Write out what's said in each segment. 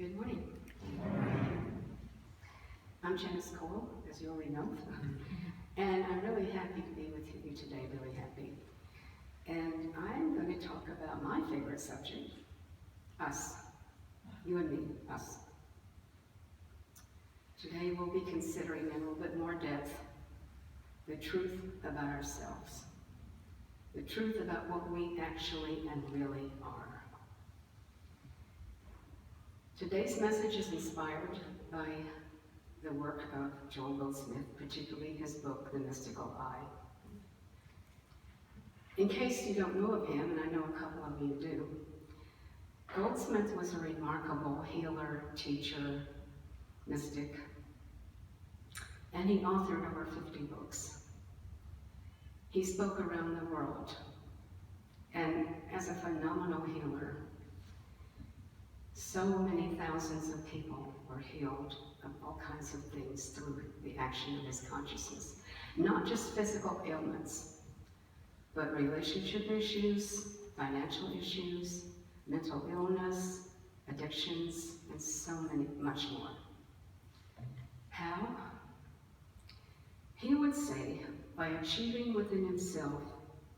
Good morning. I'm Janice Coyle, as you already know, and I'm really happy to be with you today, really happy. And I'm going to talk about my favorite subject, us. You and me, us. Today we'll be considering in a little bit more depth the truth about ourselves, the truth about what we actually and really are. Today's message is inspired by the work of Joel Goldsmith, particularly his book, The Mystical Eye. In case you don't know of him, and I know a couple of you do, Goldsmith was a remarkable healer, teacher, mystic, and he authored over 50 books. He spoke around the world, and as a phenomenal healer, so many thousands of people were healed of all kinds of things through the action of his consciousness. Not just physical ailments, but relationship issues, financial issues, mental illness, addictions, and so much more. How? He would say, by achieving within himself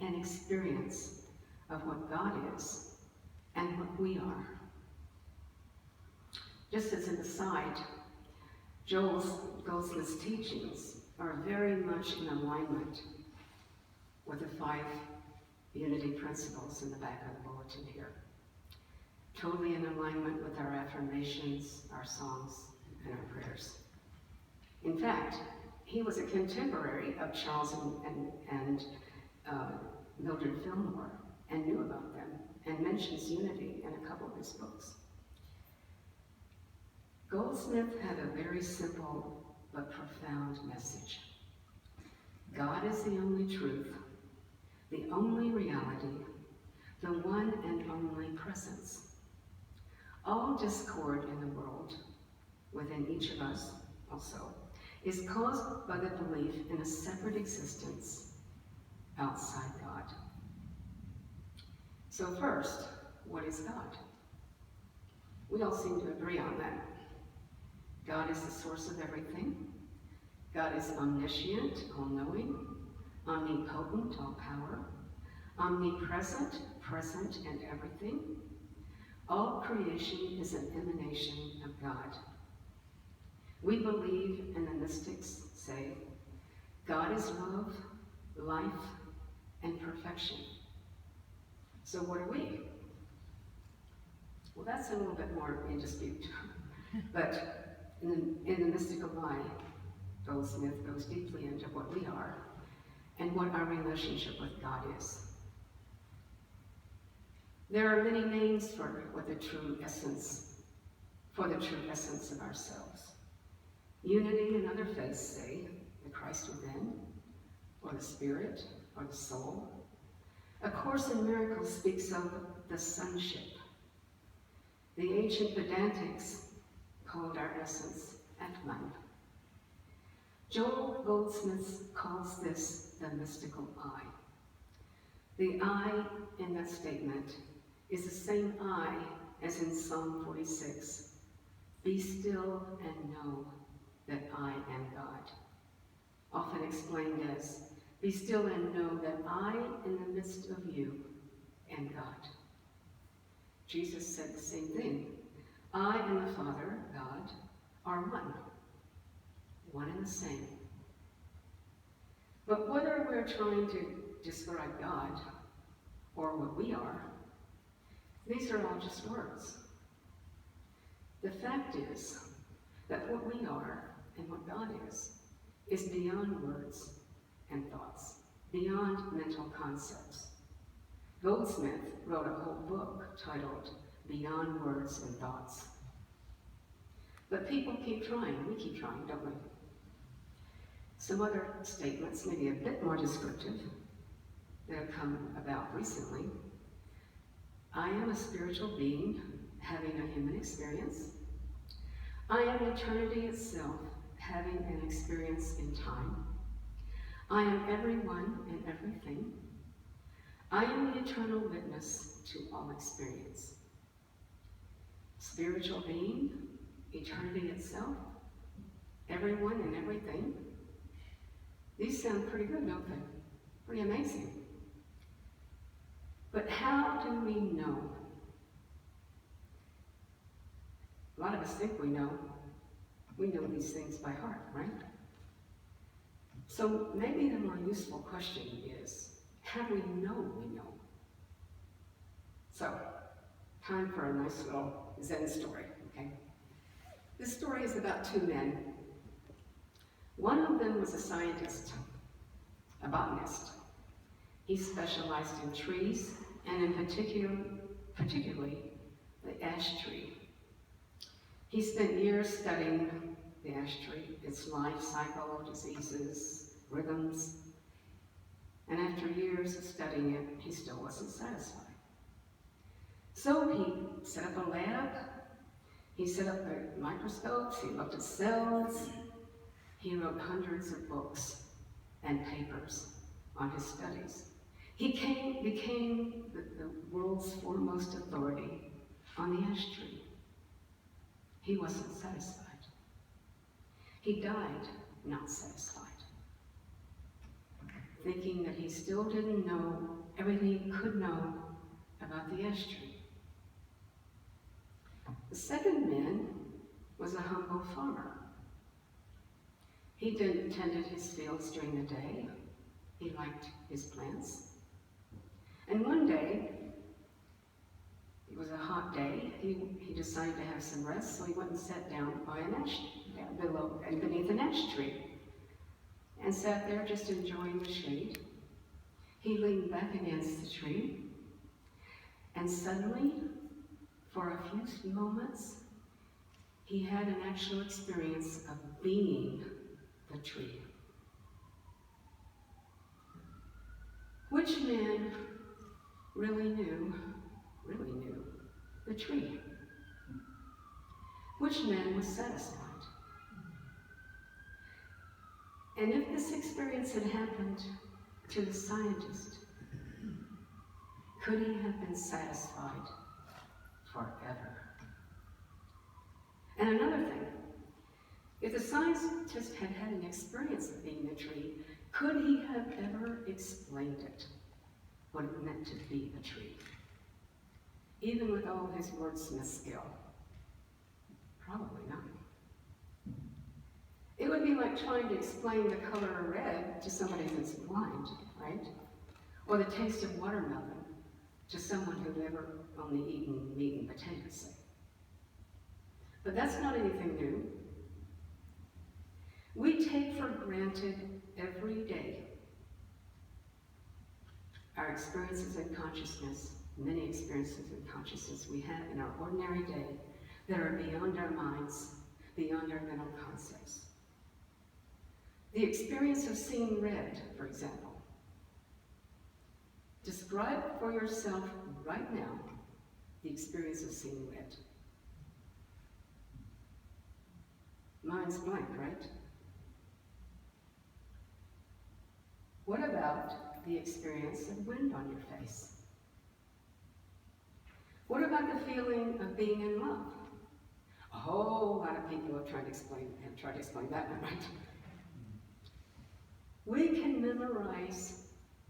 an experience of what God is and what we are. Just as an aside, Joel Goldsmith's teachings are very much in alignment with the 5 unity principles in the back of the bulletin here. Totally in alignment with our affirmations, our songs, and our prayers. In fact, he was a contemporary of Charles and Mildred Fillmore and knew about them and mentions unity in a couple of his books. Goldsmith had a very simple but profound message. God is the only truth, the only reality, the one and only presence. All discord in the world, within each of us also, is caused by the belief in a separate existence outside God. So first, what is God? We all seem to agree on that. God is the source of everything. God is omniscient, all-knowing, omnipotent, all-power, omnipresent, present, and everything. All creation is an emanation of God. We believe, and the mystics say, God is love, life, and perfection. So what are we? Well, that's a little bit more in dispute. But in the mystical eye, Goldsmith goes deeply into what we are and what our relationship with God is. There are many names for the true essence of ourselves. Unity and other faiths say the Christ within, or the Spirit, or the soul. A Course in Miracles speaks of the sonship. The ancient Vedantics called our essence Atman. Joel Goldsmith calls this the mystical eye. The I in that statement is the same I as in Psalm 46. Be still and know that I am God. Often explained as, be still and know that I in the midst of you am God. Jesus said the same thing. I and the Father, God, are one and the same. But whether we're trying to describe God or what we are, these are all just words. The fact is that what we are and what God is beyond words and thoughts, beyond mental concepts. Goldsmith wrote a whole book titled Beyond Words and Thoughts. But people keep trying. We keep trying, don't we? Some other statements, maybe a bit more descriptive, that have come about recently. I am a spiritual being having a human experience. I am eternity itself having an experience in time. I am everyone and everything. I am the eternal witness to all experience. spiritual being, eternity itself, everyone and everything. These sound pretty good, don't they? Pretty amazing. But how do we know? A lot of us think we know. We know these things by heart, right? So maybe the more useful question is, how do we know we know? So, time for a nice little Zen story, okay? This story is about two men. One of them was a scientist, a botanist. He specialized in trees, and in particularly the ash tree. He spent years studying the ash tree, its life cycle, diseases, rhythms, and after years of studying it, he still wasn't satisfied. So he set up a lab, he set up the microscopes, he looked at cells, he wrote hundreds of books and papers on his studies. He became the world's foremost authority on the ash tree. He wasn't satisfied. He died not satisfied, thinking that he still didn't know everything he could know about the ash tree. The second man was a humble farmer. He tended his fields during the day. He liked his plants. And one day, it was a hot day, he decided to have some rest, so he went and sat down by beneath an ash tree, and sat there just enjoying the shade. He leaned back against the tree, and suddenly, for a few moments, he had an actual experience of being the tree. Which man really knew the tree? Which man was satisfied? And if this experience had happened to the scientist, could he have been satisfied forever? And another thing, if the scientist had had an experience of being a tree, could he have ever explained it, what it meant to be a tree? Even with all his wordsmith skill? Probably not. It would be like trying to explain the color red to somebody who's blind, right? Or the taste of watermelon to someone who'd never only eaten meat and potatoes, say. But that's not anything new. We take for granted every day our experiences in consciousness, many experiences in consciousness we have in our ordinary day that are beyond our minds, beyond our mental concepts. The experience of seeing red, for example. Describe for yourself right now the experience of seeing red. Mine's blank, right? What about the experience of wind on your face? What about the feeling of being in love? A whole lot of people have tried to explain that one, right? We can memorize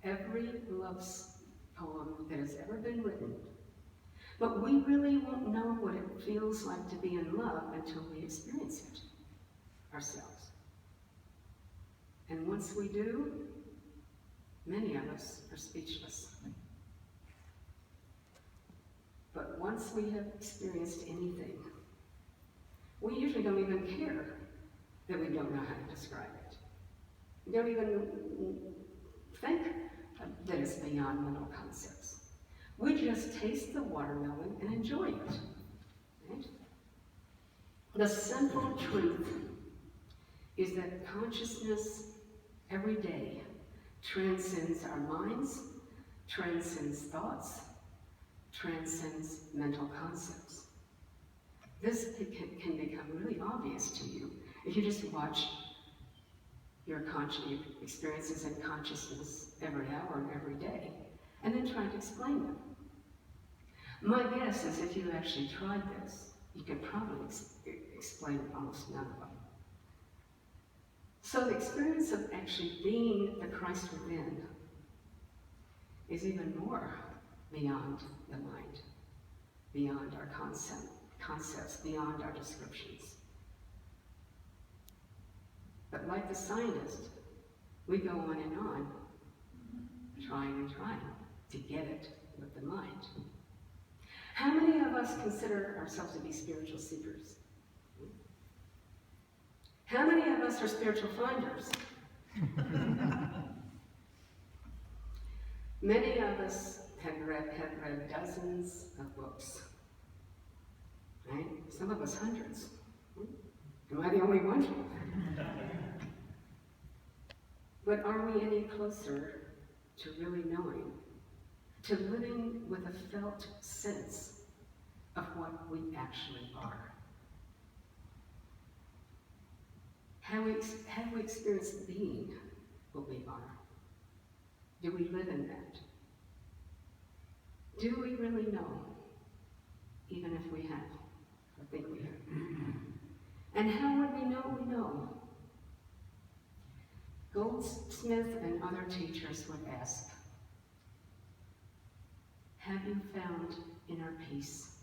every love poem that has ever been written, but we really won't know what it feels like to be in love until we experience it ourselves. And once we do, many of us are speechless. But once we have experienced anything, we usually don't even care that we don't know how to describe it. We don't even think that it's beyond mental concepts. We just taste the watermelon and enjoy it. Right? The simple truth is that consciousness every day transcends our minds, transcends thoughts, transcends mental concepts. This can become really obvious to you if you just watch your experiences in consciousness every hour and every day, and then try to explain them. My guess is if you actually tried this, you could probably explain almost none of them. So the experience of actually being the Christ within is even more beyond the mind, beyond our concepts, beyond our descriptions. But like the scientist, we go on and on, trying and trying to get it with the mind. How many of us consider ourselves to be spiritual seekers? How many of us are spiritual finders? Many of us have read dozens of books, right? Some of us hundreds. Am I the only one? But are we any closer to really knowing, to living with a felt sense of what we actually are? Have we experienced being what we are? Do we live in that? Do we really know, even if we have, or think we have? And how would we know we know? Goldsmith and other teachers would ask, have you found inner peace?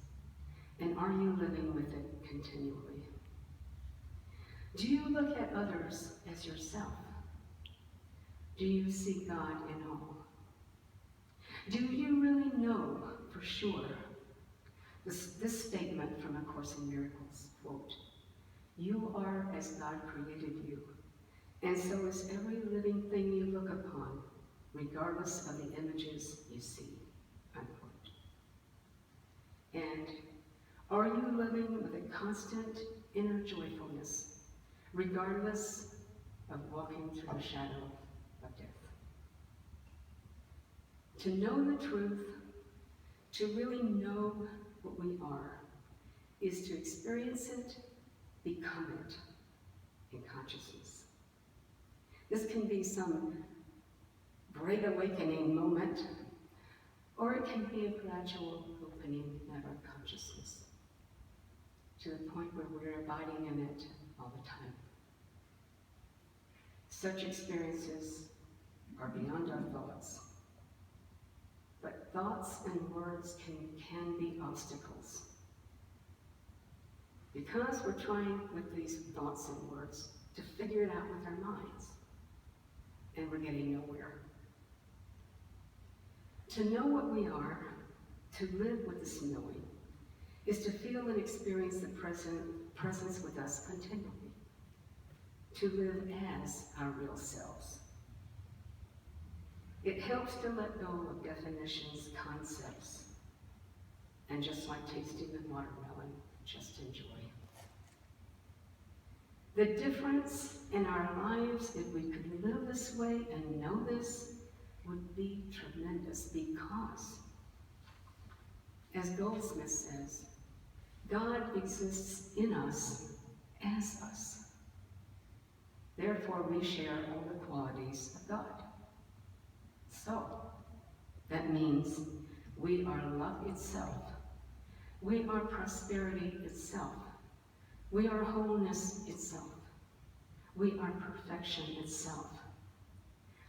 And are you living with it continually? Do you look at others as yourself? Do you see God in all? Do you really know for sure this statement from A Course in Miracles, quote, "You are as God created you, and so is every living thing you look upon, regardless of the images you see," unquote. And are you living with a constant inner joyfulness, regardless of walking through the shadow of death? To know the truth, to really know what we are, is to experience it, become it in consciousness. This can be some great awakening moment, or it can be a gradual opening of our consciousness to the point where we're abiding in it all the time. Such experiences are beyond our thoughts. But thoughts and words can be obstacles. Because we're trying with these thoughts and words to figure it out with our minds. And we're getting nowhere. To know what we are, to live with this knowing, is to feel and experience the presence with us continually. To live as our real selves. It helps to let go of definitions, concepts, and just like tasting the watermelon, just enjoy. The difference in our lives, if we could live this way and know this, would be tremendous, because, as Goldsmith says, God exists in us as us. Therefore, we share all the qualities of God. So, that means we are love itself. We are prosperity itself. We are wholeness itself. We are perfection itself.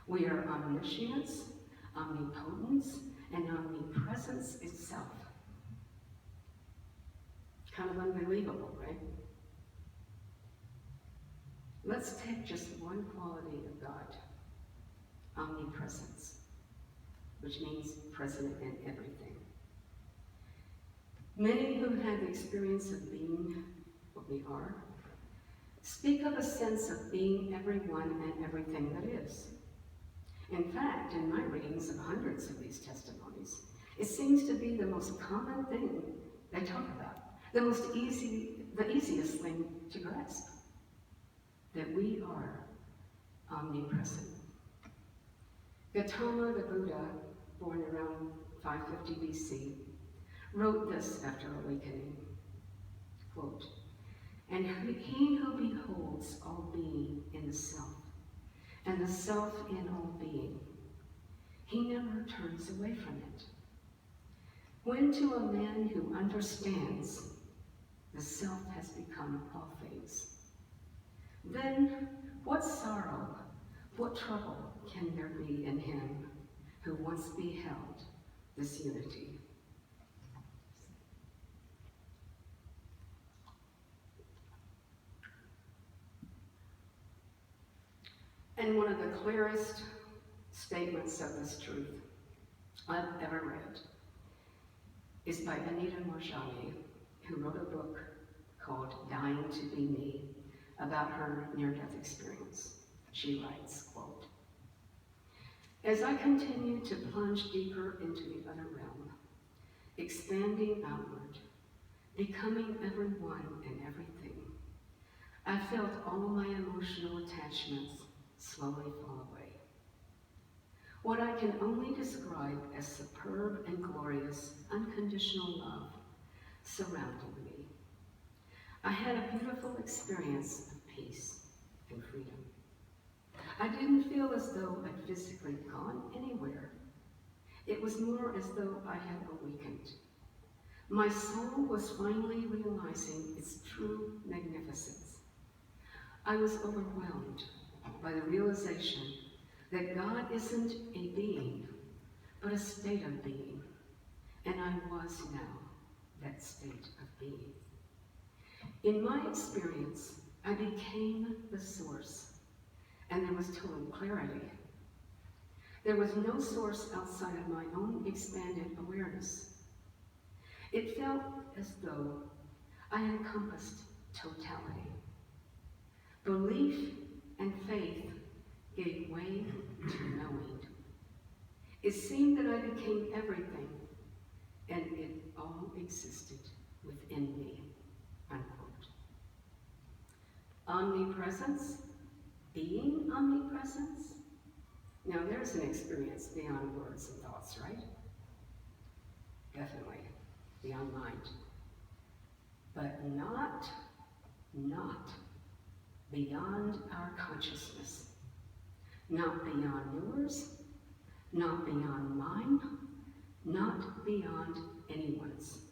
We are omniscience, omnipotence, and omnipresence itself. Kind of unbelievable, right? Let's take just one quality of God, omnipresence, which means present in everything. Many who have the experience of being what we are speak of a sense of being everyone and everything that is. In fact, in my readings of hundreds of these testimonies, it seems to be the most common thing they talk about, the easiest thing to grasp, that we are omnipresent. Gautama the Buddha, born around 550 BC, wrote this after awakening, quote, "And he who beholds all being in the self, and the self in all being, he never turns away from it. When to a man who understands the self has become all things. Then what sorrow, what trouble can there be in him who once beheld this unity? And one of the clearest statements of this truth I've ever read is by Anita Moorjani, who wrote a book called Dying to Be Me, about her near-death experience. She writes, quote, "As I continue to plunge deeper into the other realm, expanding outward, becoming everyone and everything, I felt all my emotional attachments slowly fall away. What I can only describe as superb and glorious unconditional love surrounded me. I had a beautiful experience of peace and freedom. I didn't feel as though I'd physically gone anywhere. It was more as though I had awakened. My soul was finally realizing its true magnificence. I was overwhelmed by the realization that God isn't a being, but a state of being, and I was now that state of being. In my experience, I became the source, and there was total clarity. There was no source outside of my own expanded awareness. It felt as though I encompassed totality. Belief and faith gave way to knowing. It seemed that I became everything, and it all existed within me." Unquote. Omnipresence, being omnipresence. Now there's an experience beyond words and thoughts, right? Definitely, beyond mind. But not beyond our consciousness. Not beyond yours, not beyond mine, not beyond anyone's.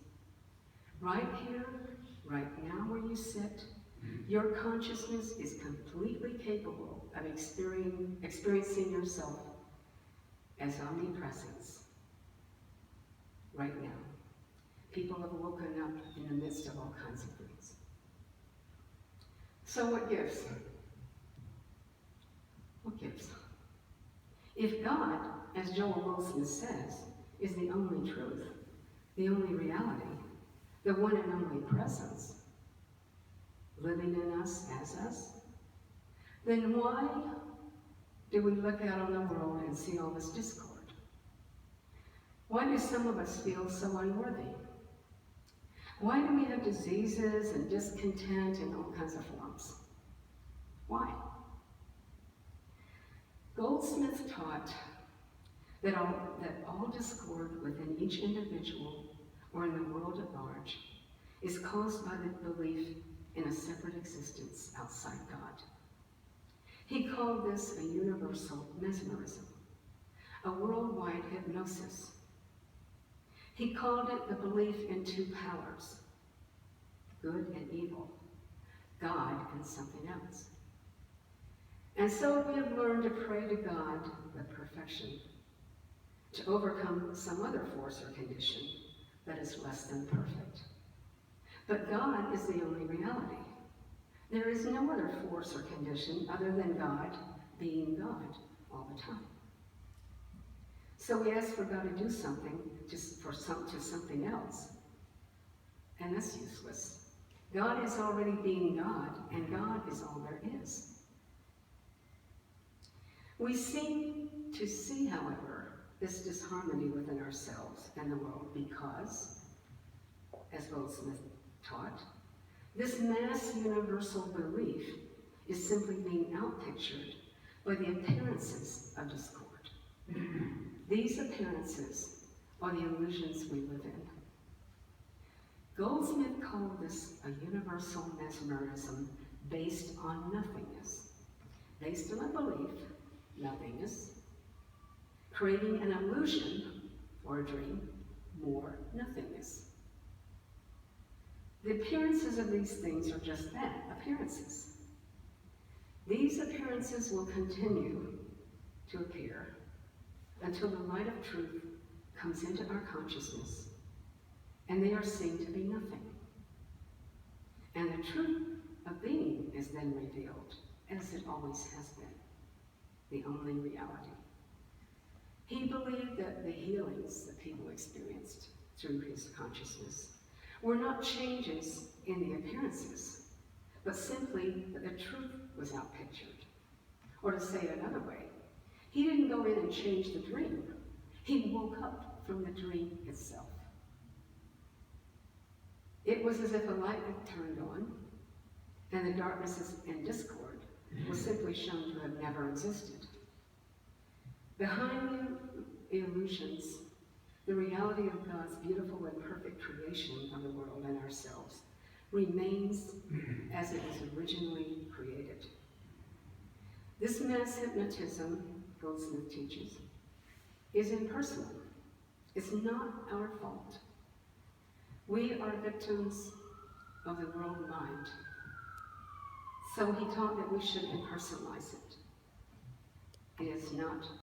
Right here, right now where you sit, your consciousness is completely capable of experiencing yourself as omnipresence. Right now. People have woken up in the midst of all kinds of things. So what gives? What gives? If God, as Joel Wilson says, is the only truth, the only reality, the one and only presence, living in us as us, then why do we look out on the world and see all this discord? Why do some of us feel so unworthy? Why do we have diseases and discontent in all kinds of forms? Why? Goldsmith taught that all discord within each individual or in the world at large is caused by the belief in a separate existence outside God. He called this a universal mesmerism, a worldwide hypnosis. He called it the belief in two powers, good and evil, God and something else. And so we have learned to pray to God with perfection, to overcome some other force or condition that is less than perfect. But God is the only reality. There is no other force or condition other than God being God all the time. So we ask for God to do something to something else, and that's useless. God is already being God, and God is all there is. We seem to see, however, this disharmony within ourselves and the world because, as Goldsmith taught, this mass universal belief is simply being outpictured by the appearances of discord. These appearances are the illusions we live in. Goldsmith called this a universal mesmerism based on nothingness, based on a belief, nothingness, creating an illusion or a dream, more nothingness. The appearances of these things are just that, appearances. These appearances will continue to appear until the light of truth comes into our consciousness, and they are seen to be nothing. And the truth of being is then revealed, as it always has been, the only reality. He believed that the healings that people experienced through his consciousness were not changes in the appearances, but simply that the truth was outpictured. Or to say it another way, he didn't go in and change the dream. He woke up from the dream itself. It was as if a light had turned on, and the darknesses and discord was simply shown to have never existed. Behind the illusions, the reality of God's beautiful and perfect creation of the world and ourselves remains as it was originally created. This mass hypnotism, Goldsmith teaches, is impersonal. It's not our fault. We are victims of the world mind. So he taught that we should impersonalize it. It is not